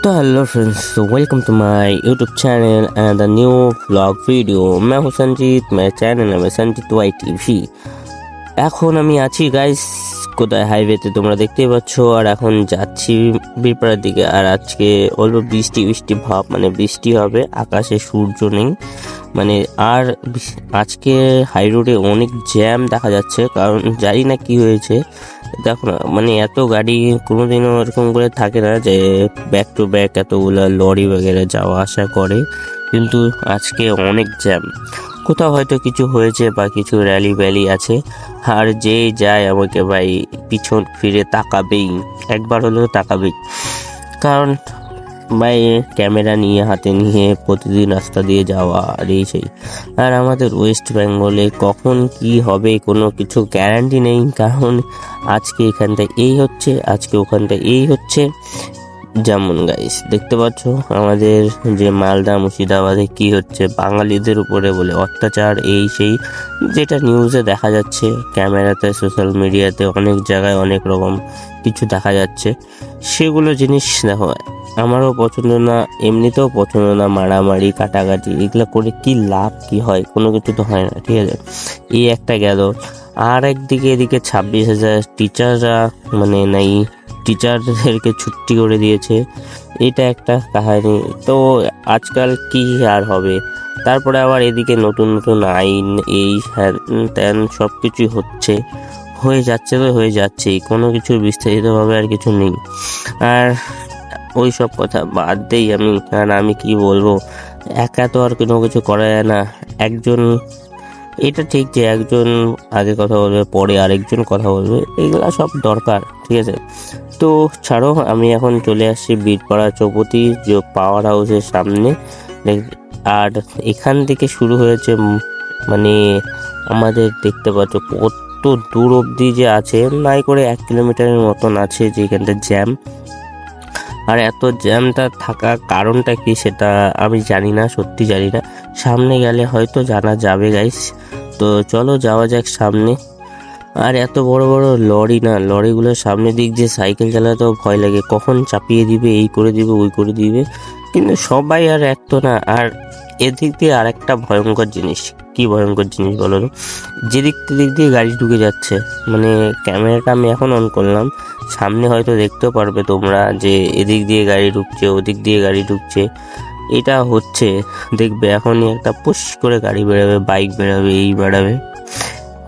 तो hello friends, welcome to my YouTube channel and the new vlog video. मैं हूं संजीत, मेरे चैनल है संजीत वाई टीवी। এখন আমি আছি গাইস কোথায়, হাইওয়েতে তোমরা দেখতেই পাচ্ছ। আর এখন যাচ্ছি বীরপাড়ার দিকে। আর আজকে অল্প বৃষ্টি বৃষ্টি ভাব, মানে বৃষ্টি হবে, আকাশে সূর্য নেই মানে। আর আজকে হাই রোডে অনেক জ্যাম দেখা যাচ্ছে, কারণ জানি না কি হয়েছে। দেখো না, মানে এত গাড়ি কোনোদিনও এরকম করে থাকে না যে ব্যাক টু ব্যাক এতগুলো লরি বগেরা যাওয়া আসা করে, কিন্তু আজকে অনেক জ্যাম। কোথাও হয়তো কিছু হয়েছে বা কিছু র্যালি ব্যালি আছে। আর যে যায় আমাকে ভাই পিছন ফিরে তাকাবেই, একবার হলেও তাকাবেই, কারণ ভাই ক্যামেরা নিয়ে হাতে নিয়ে প্রতিদিন রাস্তা দিয়ে যাওয়া আর এই সেই। আর আমাদের ওয়েস্ট বেঙ্গলে কখন কি হবে কোনো কিছু গ্যারান্টি নেই, কারণ আজকে এখানটায় এই হচ্ছে, আজকে ওখানটায় এই হচ্ছে। যেমন গাইস দেখতে পাচ্ছ আমাদের যে মালদা মুর্শিদাবাদে কি হচ্ছে, বাঙালিদের উপরে বলে অত্যাচার এই সেই, যেটা নিউজে দেখা যাচ্ছে, ক্যামেরাতে, সোশ্যাল মিডিয়াতে অনেক জায়গায় অনেক রকম কিছু দেখা যাচ্ছে। সেগুলো জিনিস দেখো আমারও পছন্দ না, এমনিতেও পছন্দ না। মারামারি কাটাকাটি এগুলো করে কি লাভ, কি হয়? কোনো কিছু তো হয় না, ঠিক আছে। এই একটা গেল। আর একদিকে এদিকে 26,000 টিচাররা মানে নাই, টিচারদেরকে ছুটি করে দিয়েছে, এটা একটা কাহিনী। তো আজকাল কি আর হবে। তারপরে আবার এদিকে নতুন নতুন আইন, এই হ্যান ত্যান সব কিছুই হয়ে যাচ্ছে, তো হয়ে যাচ্ছেই, কোনো কিছু বিস্তারিতভাবে আর কিছু নেই। আর ওই সব কথা বাদ দেই আমি, কারণ আমি কি বলবো, একা তো আর কোনো কিছু করা যায় না। একজন, এটা ঠিক যে একজন আগে কথা বলবে, পরে আরেকজন কথা বলবে, এগুলা সব দরকার, ঠিক আছে। তো ছাড়ো, আমি এখন চলে আসছি বীরপাড়া চৌপতি যে পাওয়ার হাউসের সামনে। আর এখান থেকে শুরু হয়েছে, মানে আমাদের দেখতে পাচ্ছ কত দূর অবধি যে আছে, নাই করে 1 কিলোমিটারের মতন আছে যেখানটা জ্যাম। আর এত জ্যামটা থাকার কারণটা কি সেটা আমি জানি না, সত্যি জানি না। সামনে গেলে হয়তো জানা যাবে গাইস। তো চলো যাওয়া যাক সামনে। আর এত বড় বড় লরি না, লরিগুলোর সামনে দিক দিয়ে সাইকেল চালাতেও ভয় লাগে, কখন চাপিয়ে দিবে, এই করে দিবে, ওই করে দিবে। কিন্তু সবাই আর এক তো না। আর এদিক দিয়ে আর একটা ভয়ঙ্কর জিনিস, কি ভয়ঙ্কর জিনিস বলো তো, যেদিক দিয়ে গাড়ি ঢুকে যাচ্ছে, মানে ক্যামেরাটা আমি এখন অন করলাম, সামনে হয়তো দেখতেও পারবে তোমরা যে এদিক দিয়ে গাড়ি ঢুকছে, ওদিক দিয়ে গাড়ি ঢুকছে। এটা হচ্ছে, দেখবে এখনই একটা পুশ করে গাড়ি বেরোবে, বাইক বেরোবে, এই বেরোবে।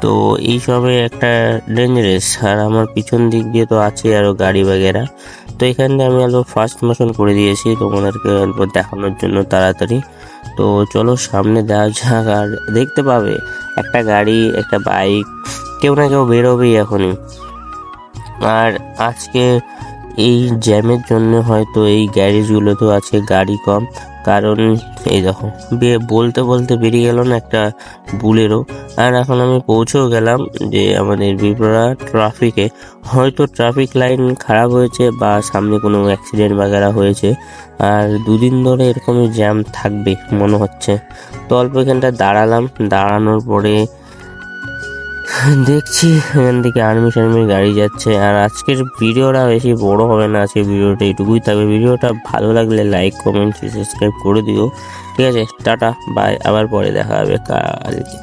তো এইসবে একটা ডেঞ্জারাস। আর আমার পিছন দিক দিয়ে তো আছে আরও গাড়ি বাগেরা। তো এখানে আমি অল্প ফাস্ট মোশন করে দিয়েছি তোমাদেরকে অল্প দেখানোর জন্য তাড়াতাড়ি। তো চলো সামনে দেওয়া যাক। আর দেখতে পাবে একটা গাড়ি, একটা বাইক, কেউ না কেউ বেরোবেই এখনই। আর আজকে এই জ্যামের জন্য হয়তো এই গ্যারেজগুলোতেও আছে গাড়ি কম, কারণ এই দেখো বলতে বলতে বেরিয়ে গেল না একটা বুলেরো। আর এখন আমি পৌঁছেও গেলাম যে আমাদের বীরপাড়া ট্রাফিকে। হয়তো ট্রাফিক লাইন খারাপ হয়েছে বা সামনে কোনো অ্যাক্সিডেন্ট বাগেরা হয়েছে। আর 2 দিন ধরে এরকমই জ্যাম থাকবে মনে হচ্ছে। তো অল্প এখানটা দাঁড়ালাম, দাঁড়ানোর পরে দেখছি এখান থেকে আর্মি গাড়ি যাচ্ছে। আর আজকের ভিডিওটা বেশি বড় হবে না, আজকের ভিডিওটা এইটুকুই থাকবে। ভিডিওটা ভালো লাগলে লাইক, কমেন্ট, সাবস্ক্রাইব করে দিও, ঠিক আছে। টাটা, বাই, আবার পরে দেখা হবে কালকে।